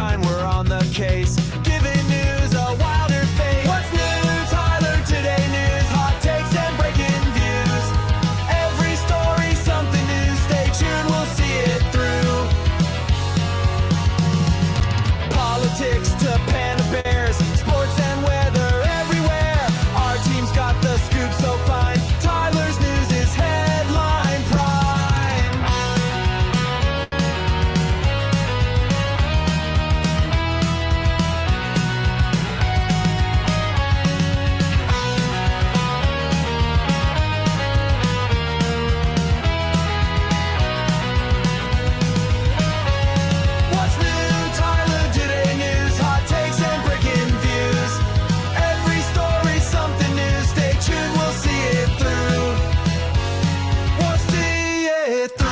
shine, we're on the case. Giving news a wilder face. What's new, Tyler? Today news, hot takes and breaking views. Every story, something new. Stay tuned, we'll see it through. Politics to Panda Bears, sports and weather everywhere. Our team's got the scoop so fine. Tyler's news is headline prime. What's new, Tyler? Today news, hot takes and breaking views. Every story, something new. Stay tuned, we'll see it through. We'll see it through.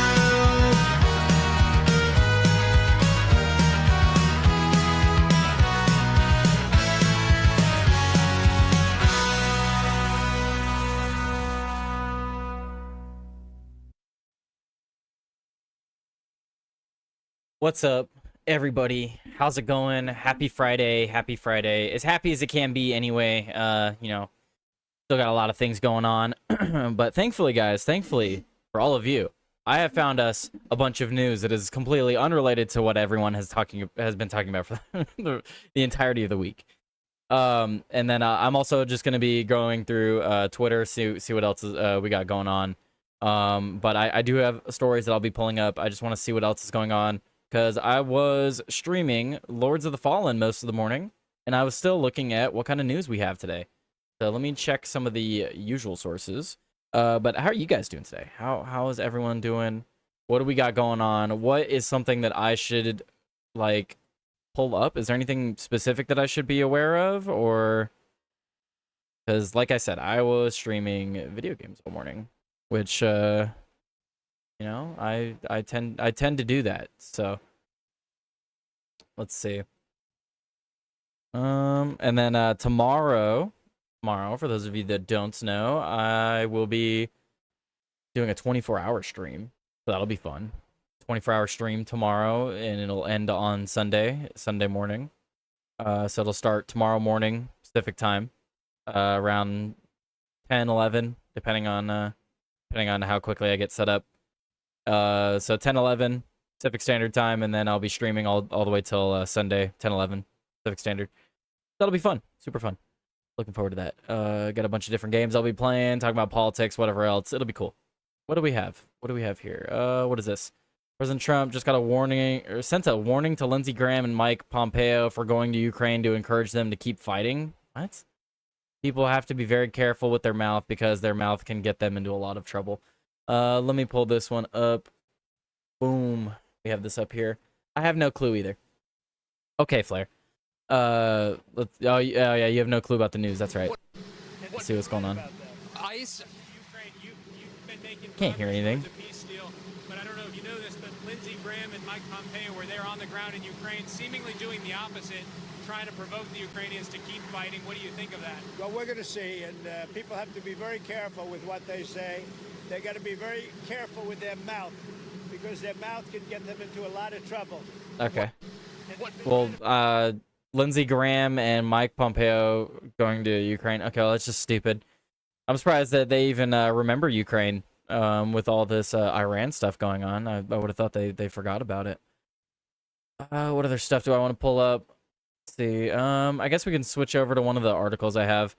What's up, everybody? How's it going? Happy Friday. Happy Friday. As happy as it can be anyway. Still got a lot of things going on. But thankfully, guys, thankfully for all of you, I have found us a bunch of news that is completely unrelated to what everyone has been talking about for the entirety of the week. And then I'm also just going to be going through Twitter, see what else we got going on. But I do have stories that I'll be pulling up. I just want to see what else is going on, because I was streaming Lords of the Fallen most of the morning, and I was still looking at what kind of news we have today. So let me check some of the usual sources. But how are you guys doing today? How is everyone doing? What do we got going on? What is something that I should, like, pull up? Is there anything specific that I should be aware of? Or, because like I said, I was streaming video games all morning, which, I tend to do that. So let's see. And then tomorrow, for those of you that don't know, I will be doing a 24-hour stream. So that'll be fun. 24-hour stream tomorrow, and it'll end on Sunday morning. So it'll start tomorrow morning Pacific time, around 10, 11, depending on how quickly I get set up. So 10, 11 Pacific Standard Time, and then I'll be streaming all the way till Sunday, 10, 11 Pacific Standard. That'll be fun. Super fun. Looking forward to that. Got a bunch of different games I'll be playing, talking about politics, whatever else. It'll be cool. What do we have? Here? What is this? President Trump just got a warning, or sent a warning to Lindsey Graham and Mike Pompeo for going to Ukraine to encourage them to keep fighting. What? People have to be very careful with their mouth, because their mouth can get them into a lot of trouble. Let me pull this one up. Boom. We have this up here. I have no clue either. Okay, Flair. Oh yeah, you have no clue about the news. That's right. Let's see what's going on. ICE. Can't hear anything. But I don't know if you know this, but Lindsey Graham and Mike Pompeo were there on the ground in Ukraine, seemingly doing the opposite, trying to provoke the Ukrainians to keep fighting. What do you think of that? Well, we're going to see, and people have to be very careful with what they say. They got to be very careful with their mouth, because their mouth can get them into a lot of trouble. Okay. Well, Lindsey Graham and Mike Pompeo going to Ukraine. Okay, well, that's just stupid. I'm surprised that they even remember Ukraine with all this Iran stuff going on. I would have thought they forgot about it. What other stuff do I want to pull up? Let's see. I guess we can switch over to one of the articles I have.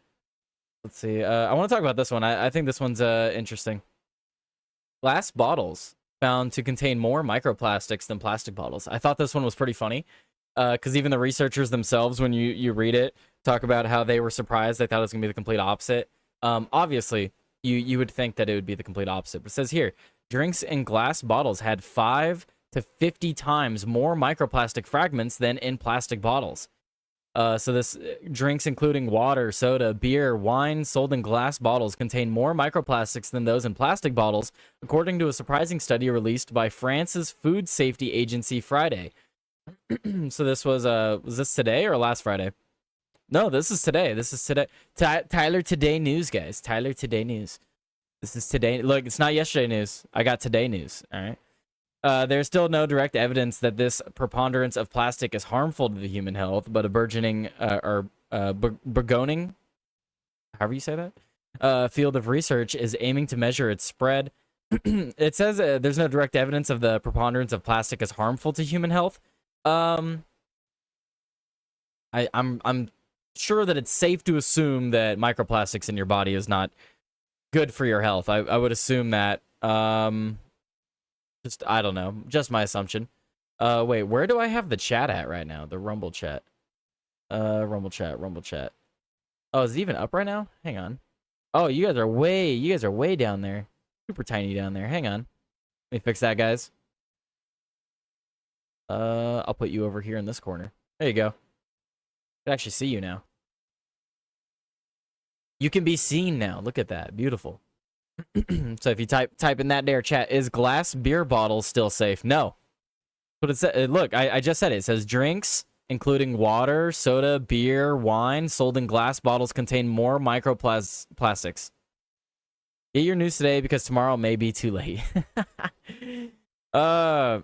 Let's see. I want to talk about this one. I think this one's interesting. Glass bottles found to contain more microplastics than plastic bottles. I thought this one was pretty funny, because even the researchers themselves, when you read it, talk about how they were surprised. They thought it was going to be the complete opposite. Obviously, you would think that it would be the complete opposite. But it says here, drinks in glass bottles had 5 to 50 times more microplastic fragments than in plastic bottles. So this drinks including water, soda, beer, wine sold in glass bottles contain more microplastics than those in plastic bottles, according to a surprising study released by France's Food Safety Agency Friday. So this was this today or last Friday? No, this is today. This is today. Tyler Today News, guys. Tyler Today News. This is today. Look, it's not yesterday news. I got today news. All right. There's still no direct evidence that this preponderance of plastic is harmful to the human health, but a burgeoning burgeoning, however you say that, field of research is aiming to measure its spread. It says there's no direct evidence of the preponderance of plastic as harmful to human health. I'm sure that it's safe to assume that microplastics in your body is not good for your health. I would assume that. Just, I don't know. Just my assumption. Wait, where do I have the chat at right now? The Rumble chat. Rumble chat. Oh, is it even up right now? Hang on. Oh, you guys are way down there. Super tiny down there. Hang on. Let me fix that, guys. I'll put you over here in this corner. There you go. I can actually see you now. You can be seen now. Look at that. Beautiful. So if you type in that there chat, is glass beer bottles still safe? No. But it said, look, I just said it. It says drinks, including water, soda, beer, wine, sold in glass bottles contain more microplastics. Get your news today because tomorrow may be too late. So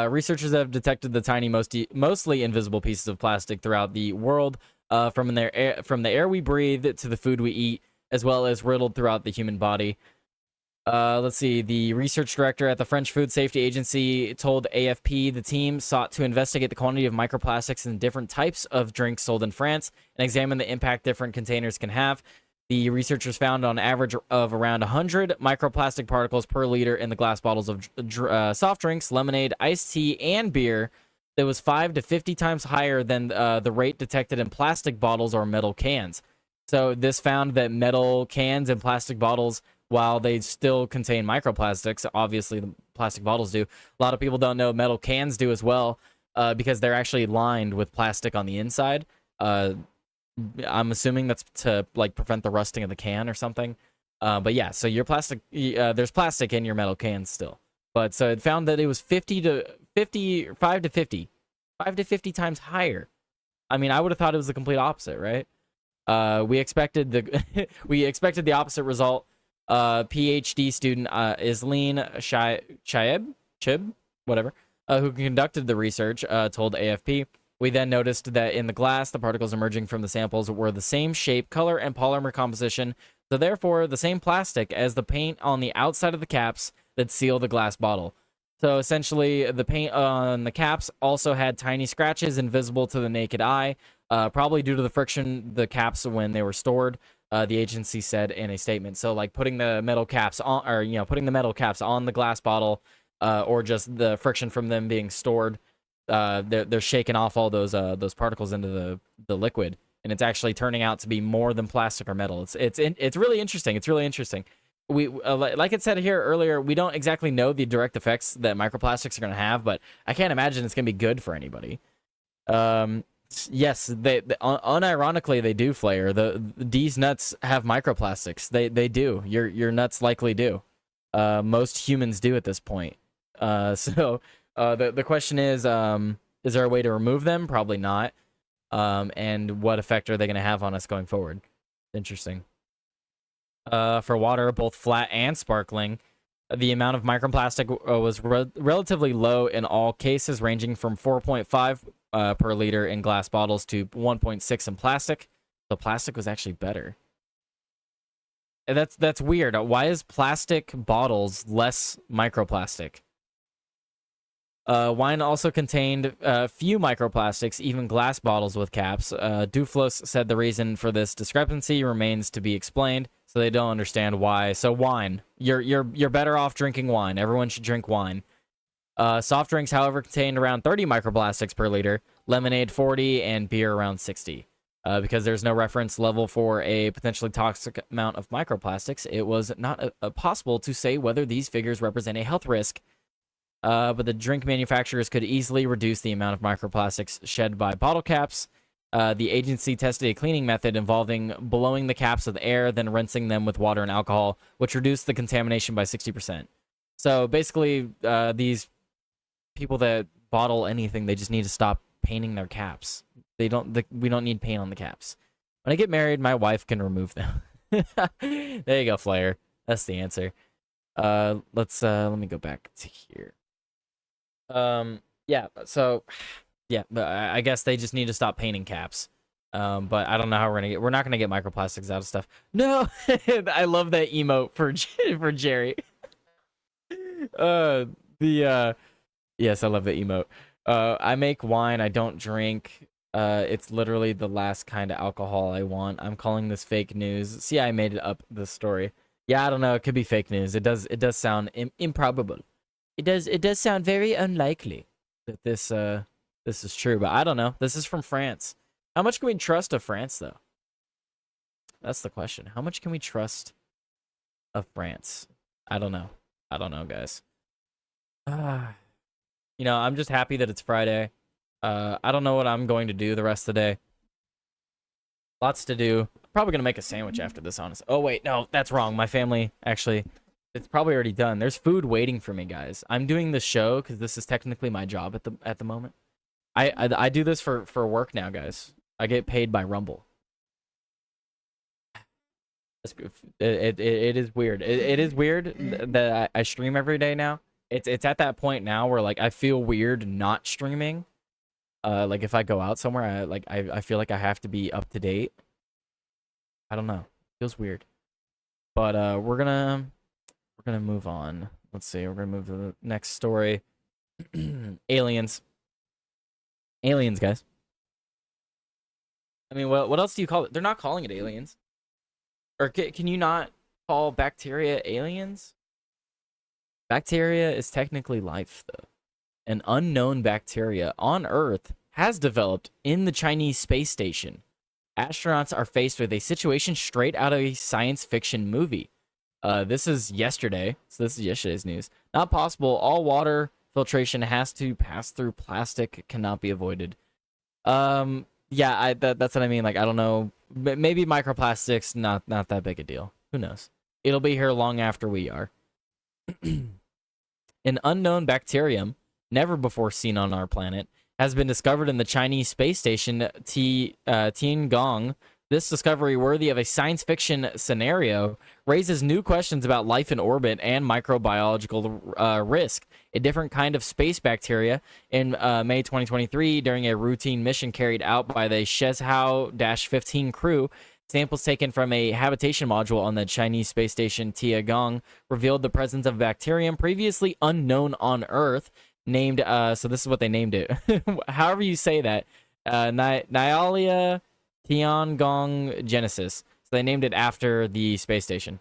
researchers have detected the tiny, mostly invisible pieces of plastic throughout the world, from the air we breathe to the food we eat, as well as riddled throughout the human body. Let's see. The research director at the French Food Safety Agency told AFP the team sought to investigate the quantity of microplastics in different types of drinks sold in France and examine the impact different containers can have. The researchers found on average of around 100 microplastic particles per liter in the glass bottles of soft drinks, lemonade, iced tea, and beer. That was 5 to 50 times higher than the rate detected in plastic bottles or metal cans. So this found that metal cans and plastic bottles, while they still contain microplastics, obviously the plastic bottles do. A lot of people don't know metal cans do as well, because they're actually lined with plastic on the inside. I'm assuming that's to like prevent the rusting of the can or something. But yeah, so your plastic, there's plastic in your metal cans still. But so it found that it was 5 to 50 times higher. I mean, I would have thought it was the complete opposite, right? We expected the opposite result. PhD student Isleen Chib, whatever, who conducted the research, told AFP. We then noticed that in the glass, the particles emerging from the samples were the same shape, color, and polymer composition, so therefore the same plastic as the paint on the outside of the caps that seal the glass bottle. So essentially, the paint on the caps also had tiny scratches invisible to the naked eye, probably due to the friction the caps when they were stored. The agency said in a statement. So, like putting the metal caps on, or putting the metal caps on the glass bottle, or just the friction from them being stored, they're shaking off all those particles into the liquid, and it's actually turning out to be more than plastic or metal. It's really interesting. It's really interesting. We like it said here earlier, we don't exactly know the direct effects that microplastics are going to have, but I can't imagine it's going to be good for anybody. Yes, they unironically they do, Flair. These nuts have microplastics. They do. Your nuts likely do. Most humans do at this point. So the question is there a way to remove them? Probably not. And what effect are they going to have on us going forward? Interesting. For water, both flat and sparkling, the amount of microplastic was relatively low in all cases, ranging from 4.5 per liter in glass bottles to 1.6 in plastic. So plastic was actually better. And that's weird. Why is plastic bottles less microplastic? Wine also contained few microplastics, even glass bottles with caps. Duflos said the reason for this discrepancy remains to be explained, so they don't understand why. So wine, you're better off drinking wine. Everyone should drink wine. Soft drinks, however, contained around 30 microplastics per liter, lemonade 40, and beer around 60. Because there's no reference level for a potentially toxic amount of microplastics, it was not possible to say whether these figures represent a health risk. But the drink manufacturers could easily reduce the amount of microplastics shed by bottle caps. The agency tested a cleaning method involving blowing the caps with air, then rinsing them with water and alcohol, which reduced the contamination by 60%. So basically, these people that bottle anything, they just need to stop painting their caps. We don't need paint on the caps. When I get married, my wife can remove them. There you go, Flair. That's the answer. Let's let me go back to here. Yeah, so yeah, but I guess they just need to stop painting caps. But I don't know how we're not gonna get microplastics out of stuff. No, I love that emote for for Jerry. Yes, I love the emote. I make wine, I don't drink. It's literally the last kind of alcohol I want. I'm calling this fake news. See, I made it up this story. Yeah, I don't know. It could be fake news. It does sound improbable. It does sound very unlikely that this is true, but I don't know. This is from France. How much can we trust of France though? That's the question. How much can we trust of France? I don't know. I don't know, guys. You know, I'm just happy that it's Friday. I don't know what I'm going to do the rest of the day. Lots to do. Probably gonna make a sandwich after this, honestly. Oh wait, no, that's wrong. My family actually, it's probably already done. There's food waiting for me, guys. I'm doing the show because this is technically my job at the moment. I do this for work now, guys. I get paid by Rumble. It is weird. It is weird that I stream every day now. It's at that point now where like I feel weird not streaming. Like if I go out somewhere, I feel like I have to be up to date. I don't know. Feels weird. But we're gonna move on. Let's see. We're gonna move to the next story. Aliens. Aliens, guys. I mean, what else do you call it? They're not calling it aliens. Or can you not call bacteria aliens? Bacteria is technically life, though. An unknown bacteria on Earth has developed in the Chinese space station. Astronauts are faced with a situation straight out of a science fiction movie. This is yesterday, so this is yesterday's news. Not possible. All water filtration has to pass through plastic, cannot be avoided. Yeah, that's what I mean. Like, I don't know. Maybe microplastics, not that big a deal. Who knows? It'll be here long after we are. An unknown bacterium, never before seen on our planet, has been discovered in the Chinese space station Tiangong. This discovery, worthy of a science fiction scenario, raises new questions about life in orbit and microbiological risk. A different kind of space bacteria in May 2023, during a routine mission carried out by the Shenzhou-15 crew, samples taken from a habitation module on the Chinese space station Tiangong revealed the presence of a bacterium previously unknown on Earth, named, so this is what they named it. However you say that, Nyalia Tiangong Genesis. So they named it after the space station.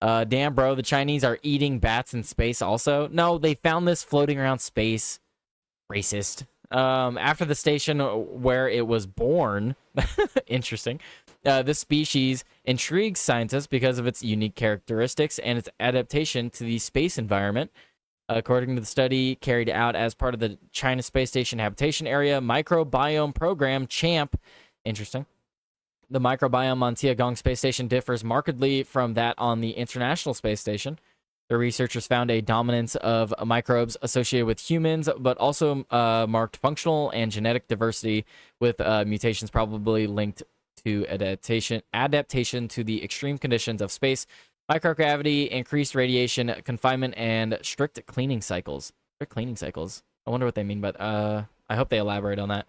Damn, bro, the Chinese are eating bats in space also? No, they found this floating around space. Racist. After the station where it was born, interesting, this species intrigues scientists because of its unique characteristics and its adaptation to the space environment. According to the study carried out as part of the China Space Station Habitation Area Microbiome Program, CHAMP, interesting. The microbiome on Tiangong Space Station differs markedly from that on the International Space Station. The researchers found a dominance of microbes associated with humans, but also marked functional and genetic diversity, with mutations probably linked to adaptation to the extreme conditions of space, microgravity, increased radiation, confinement, and strict cleaning cycles. Strict cleaning cycles. I wonder what they mean, but I hope they elaborate on that.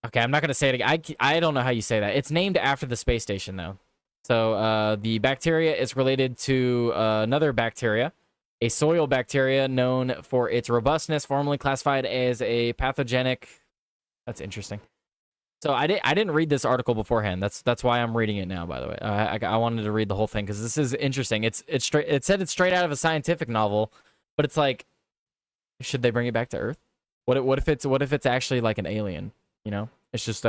Okay, I'm not going to say it again. I don't know how you say that. It's named after the space station, though. So the bacteria is related to another bacteria, a soil bacteria known for its robustness, formerly classified as a pathogenic. That's interesting. So I didn't read this article beforehand. That's why I'm reading it now. By the way, I wanted to read the whole thing because this is interesting. It's straight. It said it's straight out of a scientific novel, but it's like, should they bring it back to Earth? What if it's actually like an alien? You know, it's just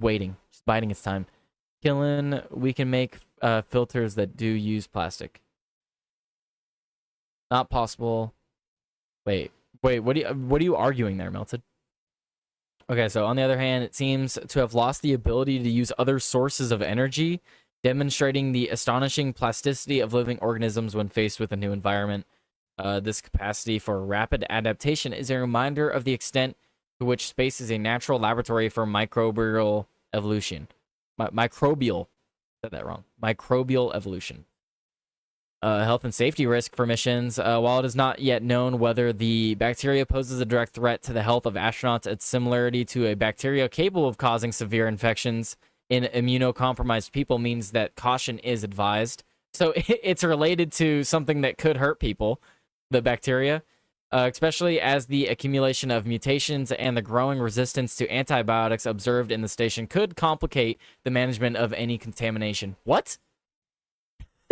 waiting, just biding its time. Killing, we can make filters that do use plastic. Not possible. Wait. What are you arguing there, Melted? Okay, so on the other hand, it seems to have lost the ability to use other sources of energy, demonstrating the astonishing plasticity of living organisms when faced with a new environment. This capacity for rapid adaptation is a reminder of the extent to which space is a natural laboratory for microbial evolution. Microbial. Said that wrong. Microbial evolution. health and safety risk for missions. While it is not yet known whether the bacteria poses a direct threat to the health of astronauts, its similarity to a bacteria capable of causing severe infections in immunocompromised people means that caution is advised. So it's related to something that could hurt people, the bacteria, especially as the accumulation of mutations and the growing resistance to antibiotics observed in the station could complicate the management of any contamination. What?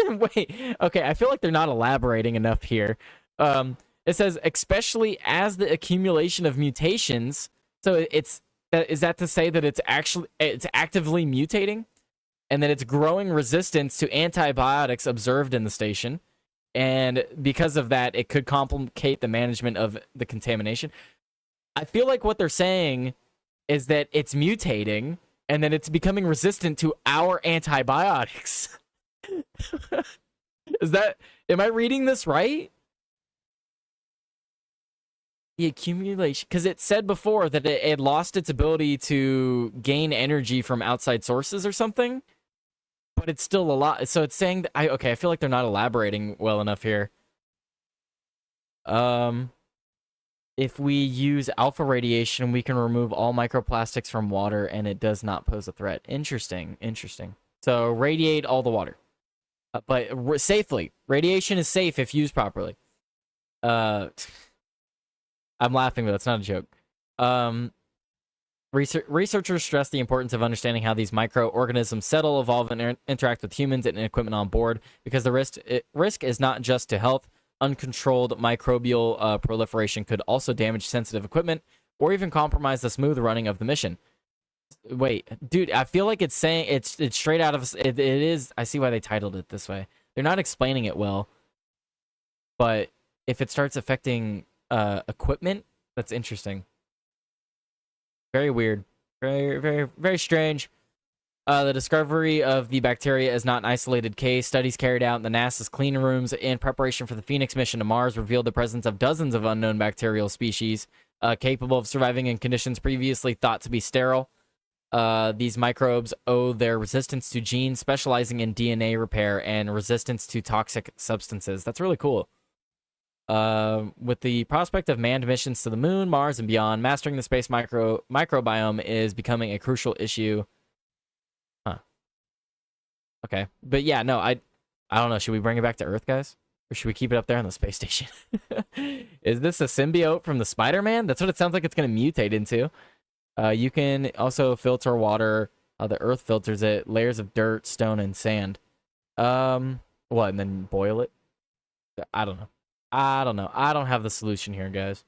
Wait, okay, I feel like they're not elaborating enough here. It says, especially as the accumulation of mutations. So is that to say that it's actively mutating? And that it's growing resistance to antibiotics observed in the station. And because of that, it could complicate the management of the contamination. I feel like what they're saying is that it's mutating and that it's becoming resistant to our antibiotics. Am I reading this right? The accumulation, because it said before that it had lost its ability to gain energy from outside sources or something, but it's still a lot. So it's saying that I feel like they're not elaborating well enough here. If we use alpha radiation, we can remove all microplastics from water and it does not pose a threat. Interesting. So radiate all the water. But safely. Radiation is safe if used properly. I'm laughing, though. It's not a joke. Researchers stress the importance of understanding how these microorganisms settle, evolve, and interact with humans and equipment on board, because the risk is not just to health. Uncontrolled microbial proliferation could also damage sensitive equipment or even compromise the smooth running of the mission. Wait, dude, I feel like it's saying it's straight out of it is. I see why they titled it this way. They're not explaining it well. But if it starts affecting equipment, that's interesting. Very weird. Very, very, very strange. The discovery of the bacteria is not an isolated case. Studies carried out in the NASA's clean rooms in preparation for the Phoenix mission to Mars revealed the presence of dozens of unknown bacterial species capable of surviving in conditions previously thought to be sterile. These microbes owe their resistance to genes specializing in DNA repair and resistance to toxic substances. That's really cool. With the prospect of manned missions to the moon, Mars, and beyond, mastering the space microbiome is becoming a crucial issue. Huh. Okay. But yeah, no, I don't know. Should we bring it back to Earth, guys? Or should we keep it up there on the space station? Is this a symbiote from the Spider-Man? That's what it sounds like it's going to mutate into. You can also filter water. The Earth filters it. Layers of dirt, stone, and sand. What, and then boil it? I don't know. I don't have the solution here, guys.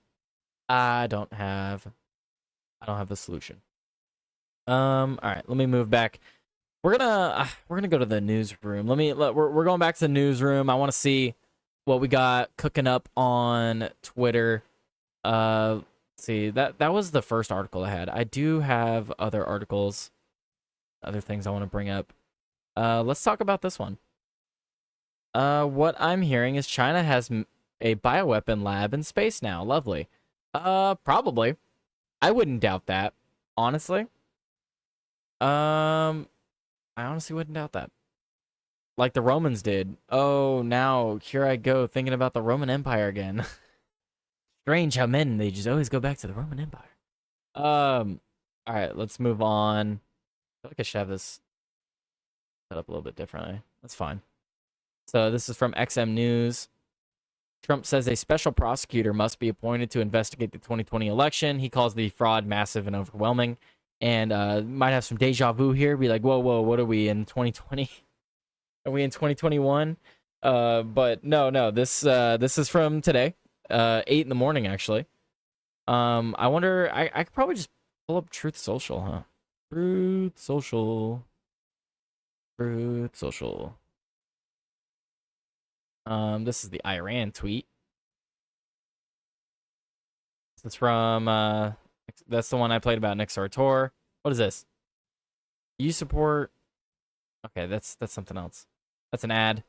I don't have the solution. All right, let me move back. We're gonna go to the newsroom. We're going back to the newsroom. I want to see what we got cooking up on Twitter. Let's see, that was the first article I had. I do have other articles, other things I want to bring up. Let's talk about this one. What I'm hearing is China has a bioweapon lab in space now. Lovely. Probably. I wouldn't doubt that, honestly. I honestly wouldn't doubt that. Like the Romans did. Oh, now here I go thinking about the Roman Empire again. Strange how they just always go back to the Roman Empire. All right, let's move on. I feel like I should have this set up a little bit differently. That's fine. So this is from XM News. Trump says a special prosecutor must be appointed to investigate the 2020 election. He calls the fraud massive and overwhelming. And might have some deja vu here. Be like, whoa, what are we in 2020? Are we in 2021? But no. This is from today, 8 in the morning actually. I wonder. I could probably just pull up Truth Social, huh? Truth Social. This is the Iran tweet. This is from that's the one I played about Nick Sartor. What is this? You support? Okay, that's something else. That's an ad.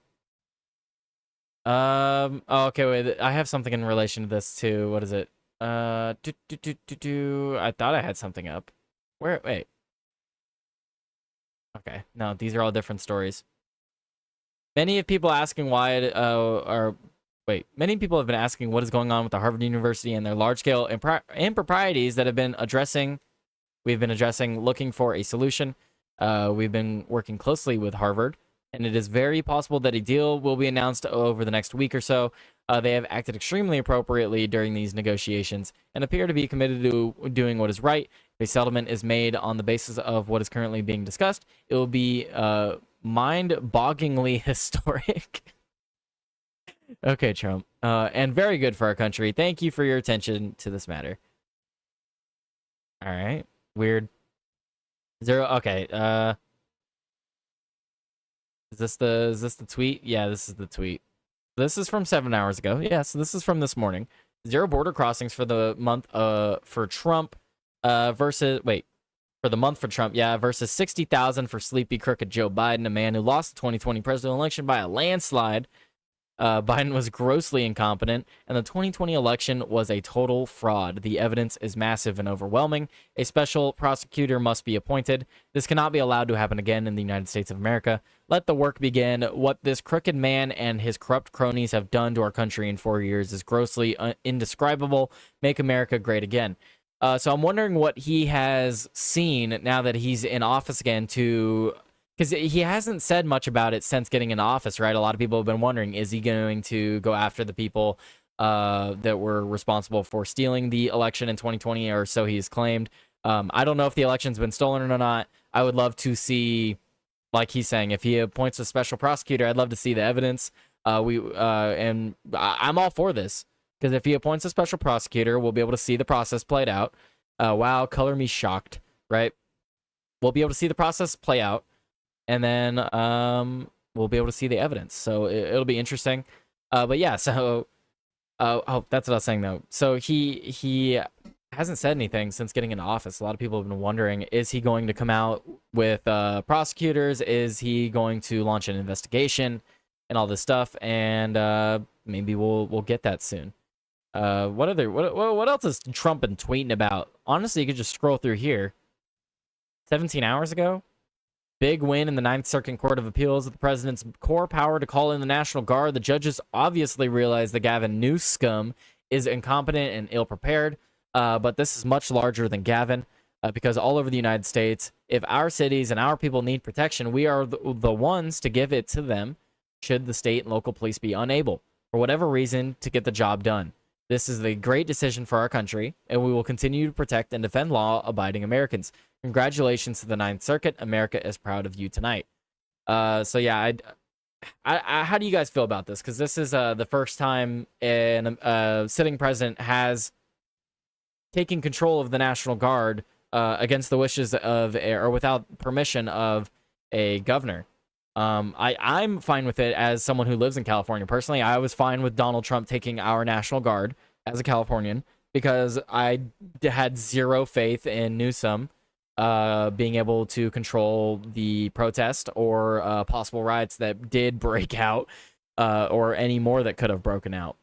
Oh, okay, wait. I have something in relation to this too. What is it? I thought I had something up. Where? Wait. Okay, no, these are all different stories. Many people asking why, many people have been asking what is going on with the Harvard University and their large-scale improprieties that we've been addressing, looking for a solution. We've been working closely with Harvard, and it is very possible that a deal will be announced over the next week or so. They have acted extremely appropriately during these negotiations and appear to be committed to doing what is right. If a settlement is made on the basis of what is currently being discussed, it will be mind-bogglingly historic. Okay, Trump. And very good for our country. Thank you for your attention to this matter. All right. Weird. Zero. Okay. Is this the tweet? Yeah, this is the tweet. This is from 7 hours ago. Yeah, so this is from this morning. 0 border crossings for the month for Trump for the month for Trump, yeah, versus 60,000 for sleepy crooked Joe Biden, a man who lost the 2020 presidential election by a landslide. Biden was grossly incompetent, and the 2020 election was a total fraud. The evidence is massive and overwhelming. A special prosecutor must be appointed. This cannot be allowed to happen again in the United States of America. Let the work begin. What this crooked man and his corrupt cronies have done to our country in 4 years is grossly indescribable. Make America great again. So I'm wondering what he has seen now that he's in office again because he hasn't said much about it since getting in office, right? A lot of people have been wondering, is he going to go after the people that were responsible for stealing the election in 2020, or so he's claimed. I don't know if the election's been stolen or not. I would love to see, like he's saying, if he appoints a special prosecutor, I'd love to see the evidence. And I'm all for this, because if he appoints a special prosecutor, we'll be able to see the process played out. Wow, color me shocked, right? We'll be able to see the process play out. And then we'll be able to see the evidence. So it'll be interesting. But yeah, so that's what I was saying though. So he hasn't said anything since getting into office. A lot of people have been wondering, is he going to come out with prosecutors? Is he going to launch an investigation and all this stuff? And maybe we'll get that soon. What else has Trump been tweeting about? Honestly, you could just scroll through here. 17 hours ago. Big win in the Ninth Circuit Court of Appeals with the president's core power to call in the National Guard. The judges obviously realize that Gavin Newsom is incompetent and ill-prepared, but this is much larger than Gavin because all over the United States, if our cities and our people need protection, we are the ones to give it to them should the state and local police be unable, for whatever reason, to get the job done. This is a great decision for our country, and we will continue to protect and defend law-abiding Americans. Congratulations to the Ninth Circuit. America is proud of you tonight. So yeah, how do you guys feel about this? Because this is the first time a sitting president has taken control of the National Guard against the wishes of, or without permission of, a governor. I'm fine with it as someone who lives in California. Personally, I was fine with Donald Trump taking our National Guard as a Californian because I had zero faith in Newsom being able to control the protest or possible riots that did break out or any more that could have broken out.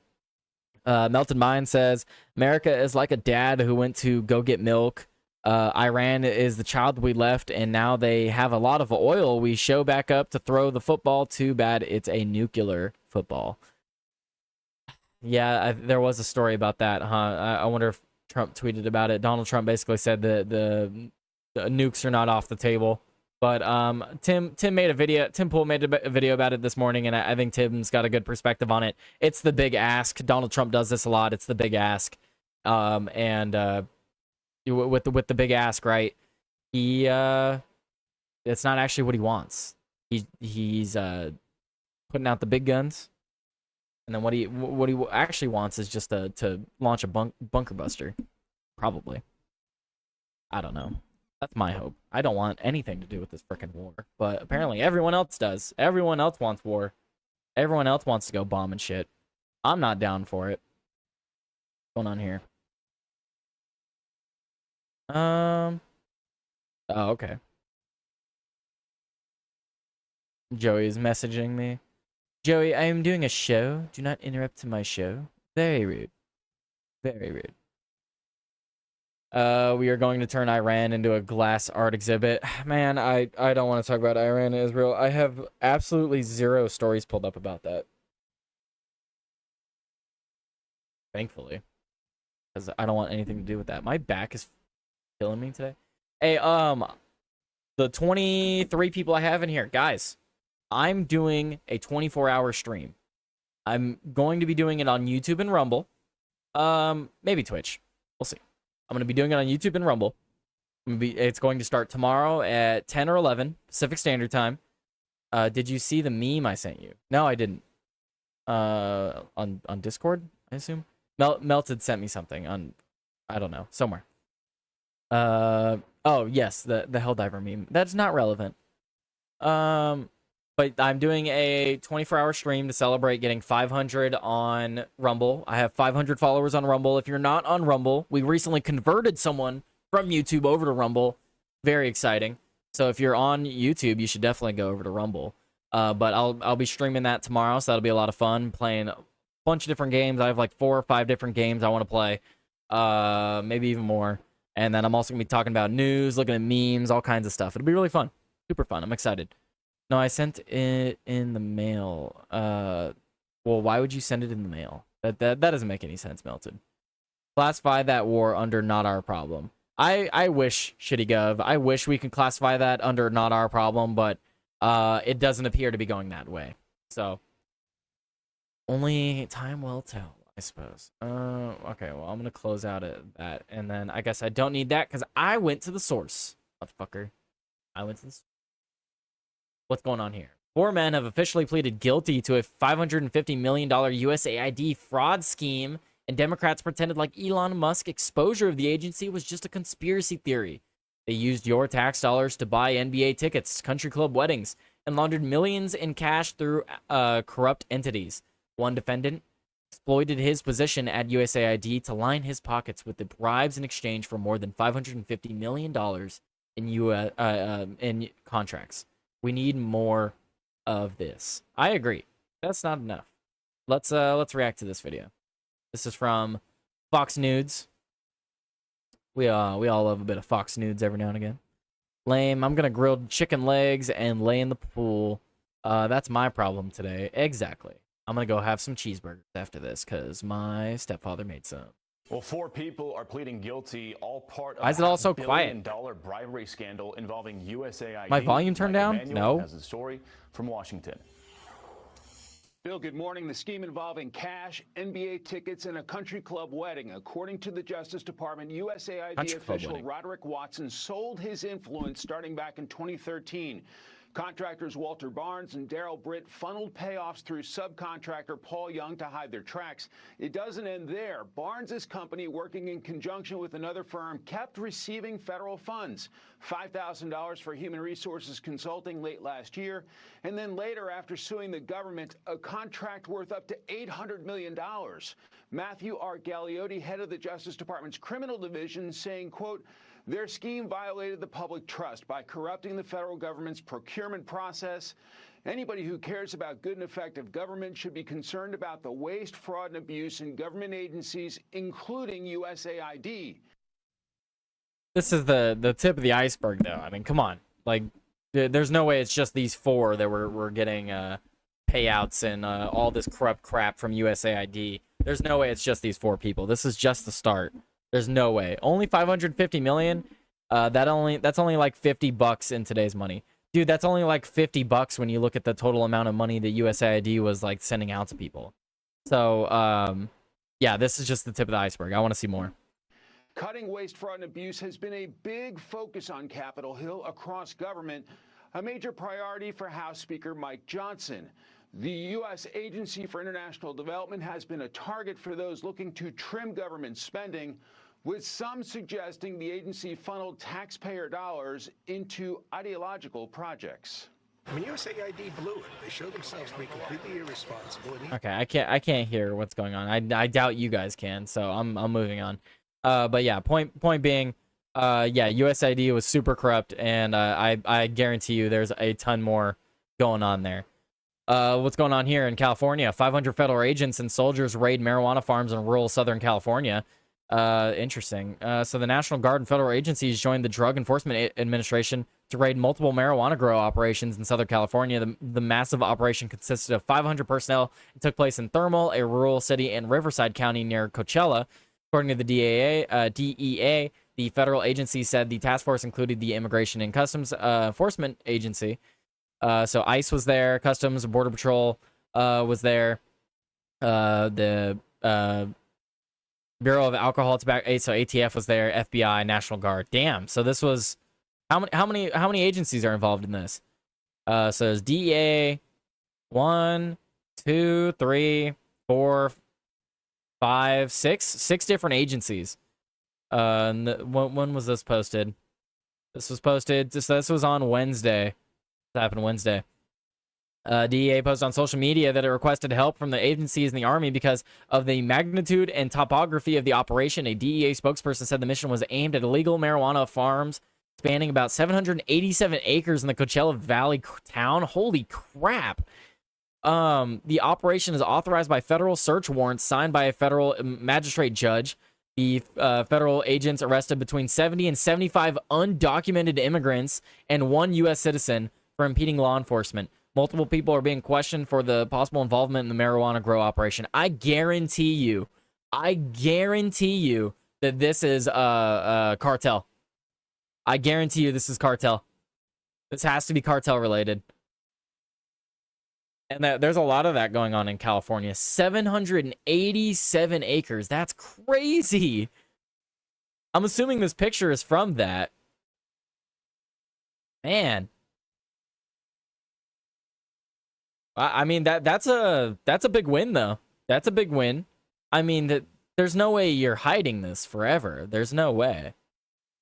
Melted Mind says, America is like a dad who went to go get milk. Iran is the child we left, and now they have a lot of oil. We show back up to throw the football. Too bad it's a nuclear football. Yeah, there was a story about that, huh? I wonder if Trump tweeted about it. Donald Trump basically said that the nukes are not off the table. But Tim made a video. Tim Pool made a video about it this morning, and I think Tim's got a good perspective on it. It's the big ask. Donald Trump does this a lot. It's the big ask, and with the big ask, right? It's not actually what he wants. He's putting out the big guns, and then what he actually wants is just to launch a bunker buster, probably. I don't know. That's my hope. I don't want anything to do with this frickin' war, but apparently everyone else does. Everyone else wants war. Everyone else wants to go bomb and shit. I'm not down for it. What's going on here? Oh, okay. Joey is messaging me. Joey, I am doing a show. Do not interrupt my show. Very rude. Very rude. We are going to turn Iran into a glass art exhibit. Man, I don't want to talk about Iran and Israel. I have absolutely zero stories pulled up about that. Thankfully. Because I don't want anything to do with that. My back is killing me today. Hey, the 23 people I have in here, guys, I'm doing a 24-hour stream. I'm going to be doing it on YouTube and Rumble. Maybe Twitch. We'll see. I'm going to be doing it on YouTube and Rumble. It's going to start tomorrow at 10 or 11 Pacific Standard Time. Did you see the meme I sent you? No, I didn't. On Discord, I assume. Melted sent me something on, I don't know, somewhere. Oh yes, the Helldiver meme. That's not relevant. But I'm doing a 24-hour stream to celebrate getting 500 on Rumble. I have 500 followers on Rumble. If you're not on Rumble, we recently converted someone from YouTube over to Rumble. Very exciting. So if you're on YouTube, you should definitely go over to Rumble. But I'll be streaming that tomorrow, so that'll be a lot of fun. Playing a bunch of different games. I have like 4 or 5 different games I want to play. Maybe even more. And then I'm also going to be talking about news, looking at memes, all kinds of stuff. It'll be really fun. Super fun. I'm excited. No, I sent it in the mail. Well, why would you send it in the mail? That doesn't make any sense, Melted. Classify that war under not our problem. I wish, Shitty Gov, I wish we could classify that under not our problem, but it doesn't appear to be going that way. So, only time will tell, I suppose. Okay, well, I'm going to close out at that. And then I guess I don't need that because I went to the source, motherfucker. I went to the source. What's going on here? 4 men have officially pleaded guilty to a $550 million USAID fraud scheme, and Democrats pretended like Elon Musk's exposure of the agency was just a conspiracy theory. They used your tax dollars to buy NBA tickets, country club weddings, and laundered millions in cash through corrupt entities. One defendant exploited his position at USAID to line his pockets with the bribes in exchange for more than $550 million in contracts. We need more of this. I agree. That's not enough. Let's react to this video. This is from Fox Nudes. We all love a bit of Fox Nudes every now and again. Lame. I'm gonna grill chicken legs and lay in the pool. That's my problem today. Exactly. I'm gonna go have some cheeseburgers after this because my stepfather made some. Well, 4 people are pleading guilty, all part of Why is it all so quiet? $1 billion bribery scandal involving USAID. My volume turned down? Emmanuel No. has a story from Washington. Bill, good morning. The scheme involving cash, NBA tickets, and a country club wedding. According to the Justice Department, USAID official Roderick Watson sold his influence starting back in 2013. Contractors Walter Barnes and Daryl Britt funneled payoffs through subcontractor Paul Young to hide their tracks. It doesn't end there. Barnes's company, working in conjunction with another firm, kept receiving federal funds. $5,000 for human resources consulting late last year. And then later, after suing the government, a contract worth up to $800 million. Matthew R. Gagliotti, head of the Justice Department's criminal division, saying, quote, their scheme violated the public trust by corrupting the federal government's procurement process. Anybody who cares about good and effective government should be concerned about the waste, fraud, and abuse in government agencies, including USAID. This is the tip of the iceberg, though. I mean, come on. Like, there's no way it's just these 4 that we're getting payouts and all this corrupt crap from USAID. There's no way it's just these 4 people. This is just the start. There's no way. Only 550 million. That's only like $50 in today's money, dude. That's only like $50 when you look at the total amount of money that USAID was like sending out to people. So, yeah, this is just the tip of the iceberg. I want to see more. Cutting waste, fraud, and abuse has been a big focus on Capitol Hill across government, a major priority for House Speaker Mike Johnson. The U.S. Agency for International Development has been a target for those looking to trim government spending, with some suggesting the agency funneled taxpayer dollars into ideological projects. I mean, USAID blew it. They showed themselves to be completely irresponsible. Okay, I can't hear what's going on. I doubt you guys can, so I'm moving on. But yeah, point being, yeah, USAID was super corrupt, and I guarantee you there's a ton more going on there. What's going on here in California? 500 federal agents and soldiers raid marijuana farms in rural Southern California. Interesting. So the National Guard and federal agencies joined the Drug Enforcement Administration to raid multiple marijuana grow operations in Southern California. The massive operation consisted of 500 personnel. It took place in Thermal, a rural city in Riverside County near Coachella. According to the DEA, the federal agency said the task force included the Immigration and Customs Enforcement Agency. So ICE was there, Customs, Border Patrol was there, the Bureau of Alcohol, Tobacco, so ATF was there, FBI, National Guard. Damn. So this was how many agencies are involved in this? So there's DEA, 1, 2, 3, 4, 5, 6 different agencies. When was this posted? This was posted. So this was on Wednesday. This happened Wednesday. DEA posted on social media that it requested help from the agencies and the Army because of the magnitude and topography of the operation. A DEA spokesperson said the mission was aimed at illegal marijuana farms spanning about 787 acres in the Coachella Valley town. Holy crap. The operation is authorized by federal search warrants signed by a federal magistrate judge. The federal agents arrested between 70 and 75 undocumented immigrants and 1 U.S. citizen for impeding law enforcement. Multiple people are being questioned for the possible involvement in the marijuana grow operation. I guarantee you that this is a cartel. I guarantee you this is cartel. This has to be cartel related. And there's a lot of that going on in California. 787 acres. That's crazy. I'm assuming this picture is from that. Man. I mean, that's a big win, though. That's a big win. I mean, there's no way you're hiding this forever. There's no way.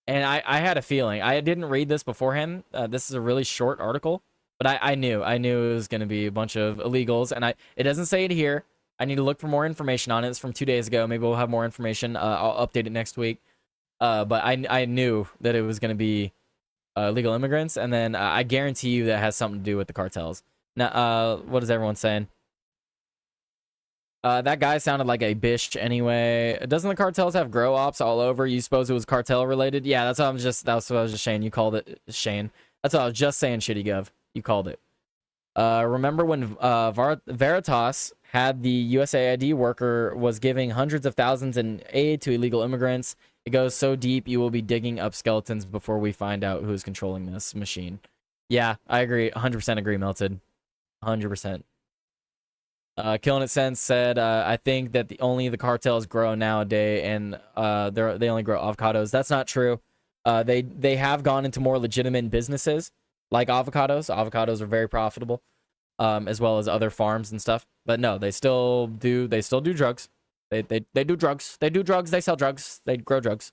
And I had a feeling. I didn't read this beforehand. This is a really short article. But I knew it was going to be a bunch of illegals. And it doesn't say it here. I need to look for more information on it. It's from 2 days ago. Maybe we'll have more information. I'll update it next week. But I knew that it was going to be illegal immigrants. And then I guarantee you that has something to do with the cartels. Now, what is everyone saying? That guy sounded like a bitch anyway. Doesn't the cartels have grow ops all over? You suppose it was cartel related? Yeah, that's what I was just saying. You called it, Shane. That's what I was just saying, Shitty Gov. You called it. Remember when Veritas had the USAID worker was giving hundreds of thousands in aid to illegal immigrants? It goes so deep, you will be digging up skeletons before we find out who's controlling this machine. Yeah, I agree. 100% agree, Melted. 100%. Killing It Sense said, I think that only the cartels grow nowadays, and they only grow avocados. That's not true. They have gone into more legitimate businesses like avocados. Avocados are very profitable, as well as other farms and stuff. But no, they still do drugs. They do drugs. They do drugs. They sell drugs. They grow drugs.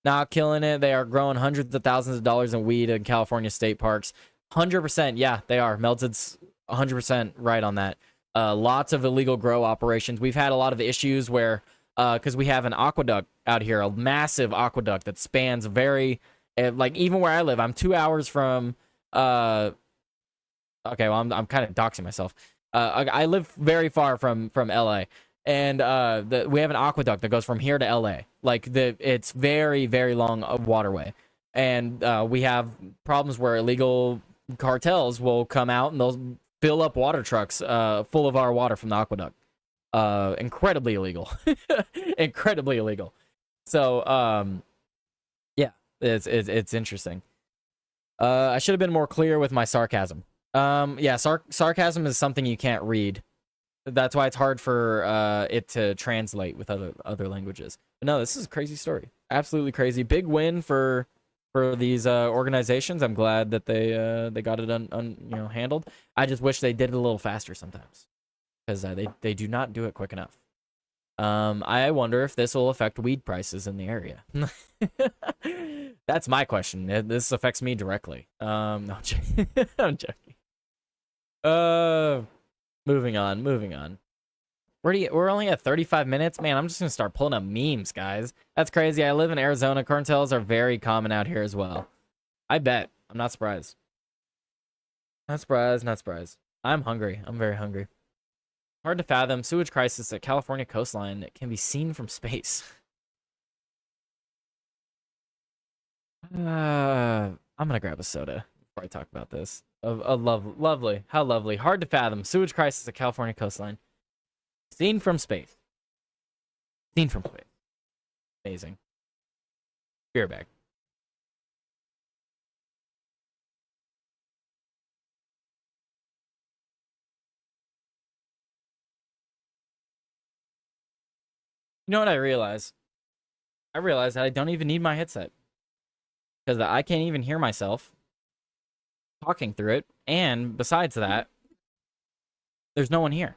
Now, Killing It, they are growing hundreds of thousands of dollars in weed in California state parks. 100%. Yeah, they are. Melted's 100% right on that. Lots of illegal grow operations. We've had a lot of issues where, because we have an aqueduct out here, a massive aqueduct that spans like even where I live, I'm 2 hours from, okay, well, I'm kind of doxing myself. I live very far from LA, and we have an aqueduct that goes from here to LA. Like it's very, very long waterway, and we have problems where illegal cartels will come out and they'll fill up water trucks full of our water from the aqueduct. Incredibly illegal. Incredibly illegal. So yeah, it's interesting. I should have been more clear with my sarcasm. Yeah, sarcasm is something you can't read. That's why it's hard for it to translate with other languages. But no, this is a crazy story. Absolutely crazy. Big win for these organizations. I'm glad that they got it handled. I just wish they did it a little faster sometimes, because they do not do it quick enough. I wonder if this will affect weed prices in the area. That's my question. This affects me directly. No, I'm joking. I'm joking. Moving on. We're only at 35 minutes? Man, I'm just gonna start pulling up memes, guys. That's crazy. I live in Arizona. Cartels are very common out here as well. I bet. I'm not surprised. Not surprised. I'm hungry. I'm very hungry. Hard to fathom. Sewage crisis at California coastline. It can be seen from space. I'm gonna grab a soda before I talk about this. Lovely, how lovely, hard to fathom. Sewage crisis at California coastline. Seen from space. Seen from space. Amazing. Beer bag. You know what I realize? I realize that I don't even need my headset. Because I can't even hear myself talking through it. And besides that, there's no one here.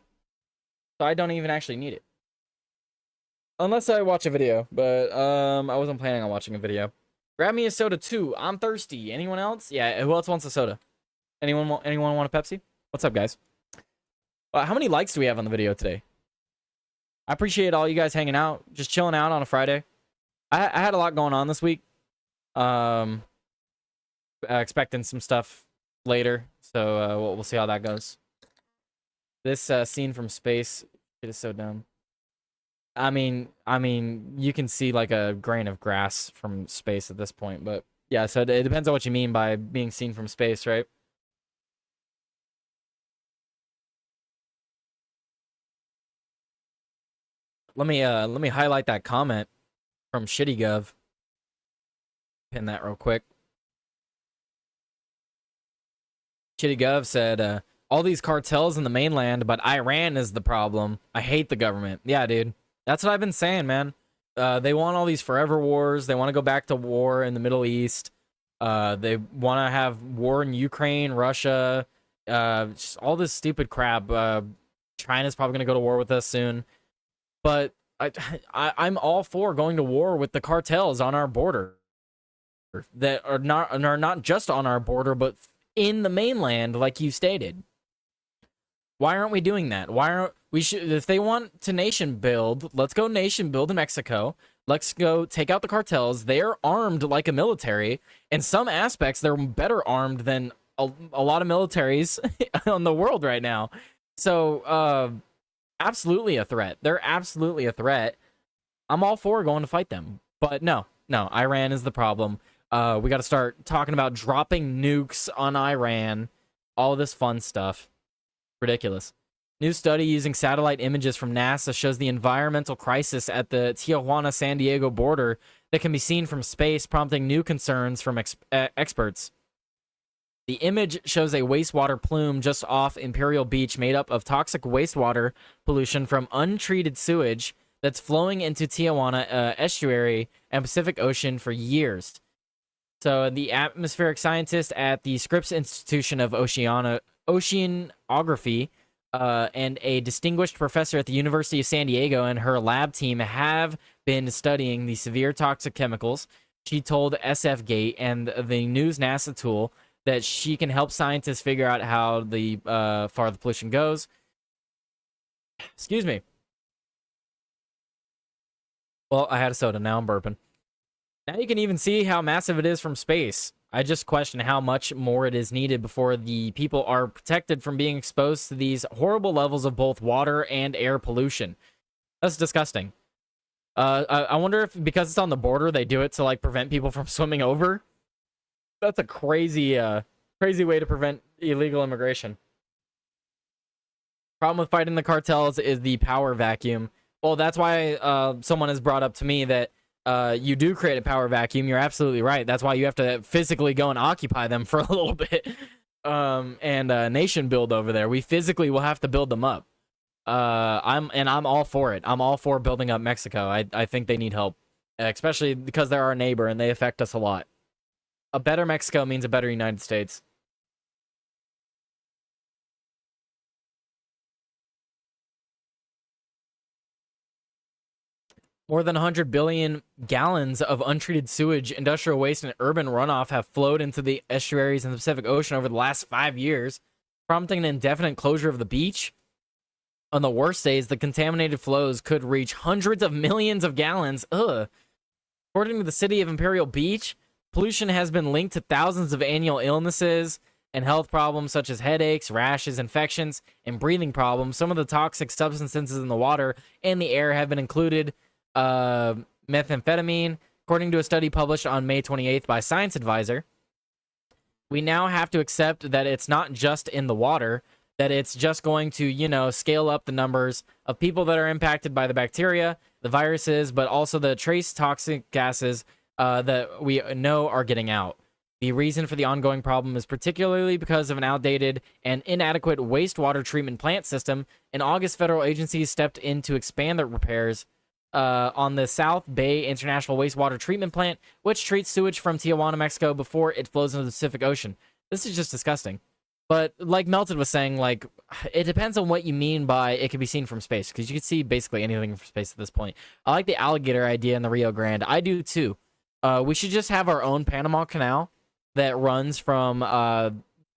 So I don't even actually need it. Unless I watch a video. But I wasn't planning on watching a video. Grab me a soda too. I'm thirsty. Anyone else? Yeah, who else wants a soda? Anyone want a Pepsi? What's up, guys? How many likes do we have on the video today? I appreciate all you guys hanging out, just chilling out on a Friday. I had a lot going on this week. Expecting some stuff later, so we'll see how that goes. This scene from space, it is so dumb. I mean, you can see like a grain of grass from space at this point, but yeah. So it depends on what you mean by being seen from space, right? Let me highlight that comment from ShittyGov. Pin that real quick. ShittyGov said, all these cartels in the mainland, but Iran is the problem. I hate the government. Yeah, dude. That's what I've been saying, man. They want all these forever wars. They want to go back to war in the Middle East. They want to have war in Ukraine, Russia, just all this stupid crap. China's probably going to go to war with us soon. But I'm all for going to war with the cartels on our border that are not just on our border, but in the mainland, like you stated. Why aren't we doing that? Why aren't we if they want to nation build, let's go nation build in Mexico. Let's go take out the cartels. They're armed like a military. In some aspects, they're better armed than a lot of militaries on the world right now. So, absolutely a threat. They're absolutely a threat. I'm all for going to fight them. But no, Iran is the problem. We got to start talking about dropping nukes on Iran. All this fun stuff. Ridiculous. New study using satellite images from NASA shows the environmental crisis at the Tijuana-San Diego border that can be seen from space, prompting new concerns from experts. The image shows a wastewater plume just off Imperial Beach made up of toxic wastewater pollution from untreated sewage that's flowing into Tijuana estuary and Pacific Ocean for years. So the atmospheric scientist at the Scripps Institution of Oceanography and a distinguished professor at the University of San Diego and her lab team have been studying the severe toxic chemicals. She told SF-Gate and the News NASA tool that she can help scientists figure out how far the pollution goes. Excuse me. Well, I had a soda. Now I'm burping. Now you can even see how massive it is from space. I just question how much more it is needed before the people are protected from being exposed to these horrible levels of both water and air pollution. That's disgusting. I wonder if because it's on the border, they do it to like prevent people from swimming over. That's a crazy way to prevent illegal immigration. Problem with fighting the cartels is the power vacuum. Well, that's why someone has brought up to me that you do create a power vacuum. You're absolutely right. That's why you have to physically go and occupy them for a little bit. And nation build over there. We physically will have to build them up. I'm all for it. I'm all for building up Mexico. I think they need help, especially because they're our neighbor and they affect us a lot. A better Mexico means a better United States. More than 100 billion gallons of untreated sewage, industrial waste, and urban runoff have flowed into the estuaries in the Pacific Ocean over the last 5 years, prompting an indefinite closure of the beach. On the worst days, the contaminated flows could reach hundreds of millions of gallons. Ugh. According to the city of Imperial Beach, pollution has been linked to thousands of annual illnesses and health problems such as headaches, rashes, infections, and breathing problems. Some of the toxic substances in the water and the air have been included methamphetamine, According to a study published on May 28th by Science Advisor, we now have to accept that it's not just in the water, that it's just going to, you know, scale up the numbers of people that are impacted by the bacteria, the viruses, but also the trace toxic gases that we know are getting out. The reason for the ongoing problem is particularly because of an outdated and inadequate wastewater treatment plant system. In August, federal agencies stepped in to expand the repairs on the South Bay International Wastewater Treatment Plant, which treats sewage from Tijuana, Mexico, before it flows into the Pacific Ocean. This is just disgusting. But like Melted was saying, like, it depends on what you mean by it can be seen from space, because you can see basically anything from space at this point. I like the alligator idea in the Rio Grande. I do too. We should just have our own Panama Canal that runs from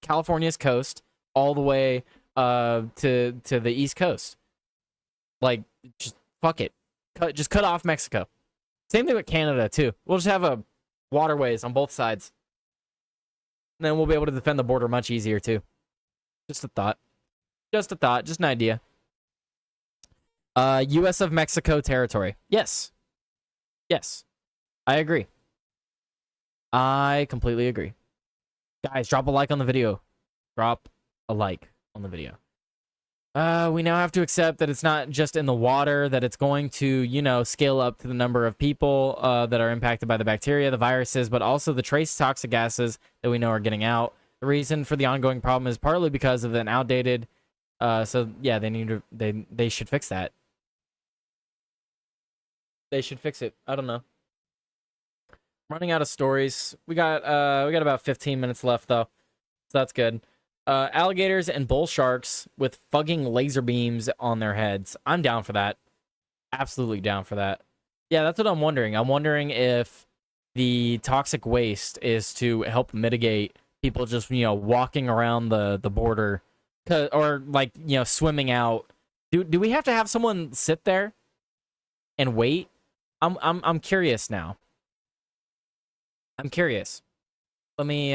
California's coast all the way to the East Coast. Like, just fuck it. Just cut off Mexico. Same thing with Canada, too. We'll just have waterways on both sides. And then we'll be able to defend the border much easier, too. Just a thought. Just a thought. Just an idea. U.S. of Mexico territory. Yes. Yes. I agree. I completely agree. Guys, drop a like on the video. Drop a like on the video. We now have to accept that it's not just in the water, that it's going to, you know, scale up to the number of people that are impacted by the bacteria, the viruses, but also the trace toxic gases that we know are getting out. The reason for the ongoing problem is partly because of an outdated, so yeah, they should fix that. They should fix it. I don't know. Running out of stories. We got about 15 minutes left though, so that's good. Alligators and bull sharks with fucking laser beams on their heads. I'm down for that. Absolutely down for that. Yeah, that's what I'm wondering. I'm wondering if the toxic waste is to help mitigate people just, you know, walking around the border, or like, you know, swimming out. Do we have to have someone sit there and wait? I'm curious now. I'm curious. Let me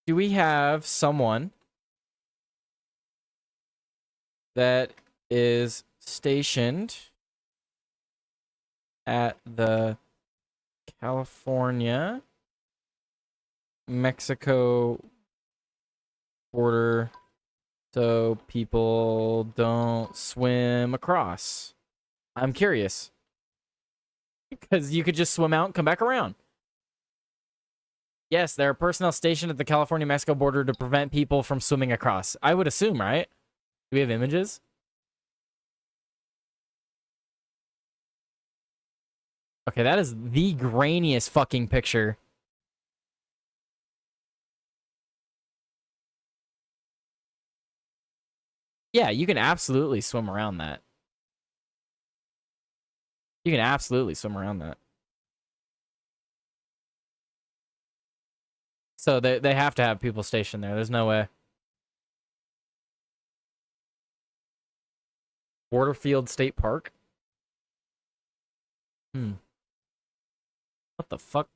do we have someone that is stationed at the California Mexico border so people don't swim across? I'm curious. Because you could just swim out and come back around. Yes, there are personnel stationed at the California-Mexico border to prevent people from swimming across. I would assume, right? Do we have images? Okay, that is the grainiest fucking picture. Yeah, you can absolutely swim around that. You can absolutely swim around that. So they have to have people stationed there. There's no way. Borderfield State Park? What the fuck?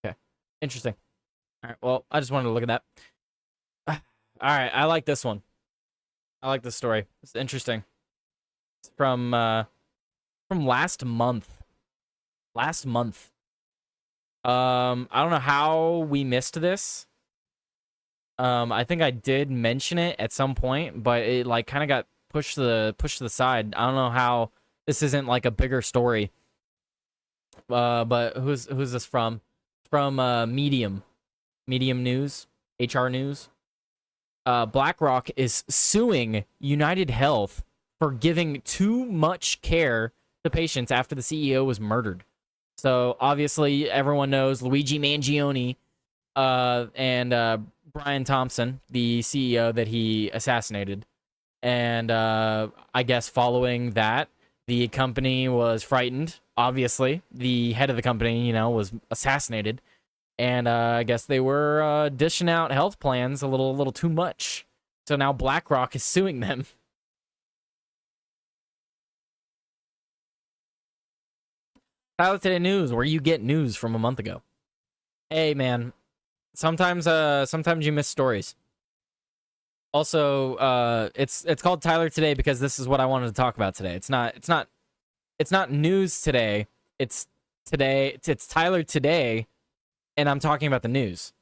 Okay. Interesting. Alright, well, I just wanted to look at that. Alright, I like this one. I like this story. It's interesting. It's from last month. Last month. I don't know how we missed this. I think I did mention it at some point, but it like kind of got pushed to the side. I don't know how this isn't like a bigger story. But who's this from? From Medium News, HR News. BlackRock is suing United Health for giving too much care to patients after the CEO was murdered. So obviously everyone knows Luigi Mangione and Brian Thompson, the CEO that he assassinated. And I guess following that, the company was frightened. Obviously, the head of the company, you know, was assassinated. And I guess they were dishing out health plans a little too much. So now BlackRock is suing them. Tyler Today News, where you get news from a month ago. Hey, man. Sometimes you miss stories. Also, it's called Tyler Today because this is what I wanted to talk about today. It's not news today. It's today. It's Tyler Today, and I'm talking about the news.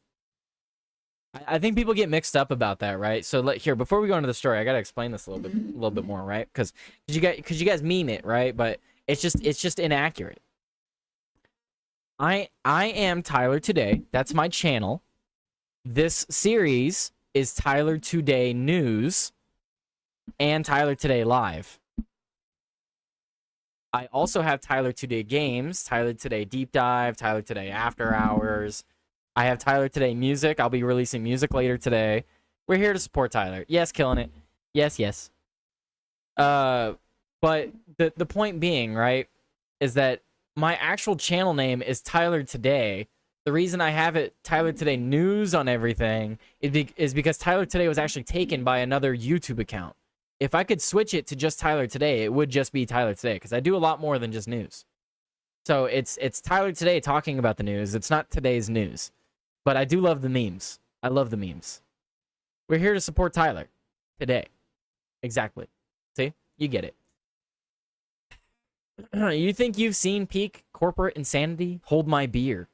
I think people get mixed up about that, right? So here, before we go into the story, I gotta explain this a little bit more, right? Because you guys meme it, right? But it's just inaccurate. I am Tyler Today. That's my channel. This series is Tyler Today News and Tyler Today Live. I also have Tyler Today Games, Tyler Today Deep Dive, Tyler Today After Hours. I have Tyler Today Music. I'll be releasing music later today. We're here to support Tyler. Yes, killing it. Yes. But the point being, right, is that my actual channel name is Tyler Today. The reason I have it Tyler Today News on everything is because Tyler Today was actually taken by another YouTube account. If I could switch it to just Tyler Today, it would just be Tyler Today because I do a lot more than just news. So it's Tyler Today talking about the news. It's not today's news. But I do love the memes. I love the memes. We're here to support Tyler Today. Exactly. See? You get it. You think you've seen peak corporate insanity? Hold my beer.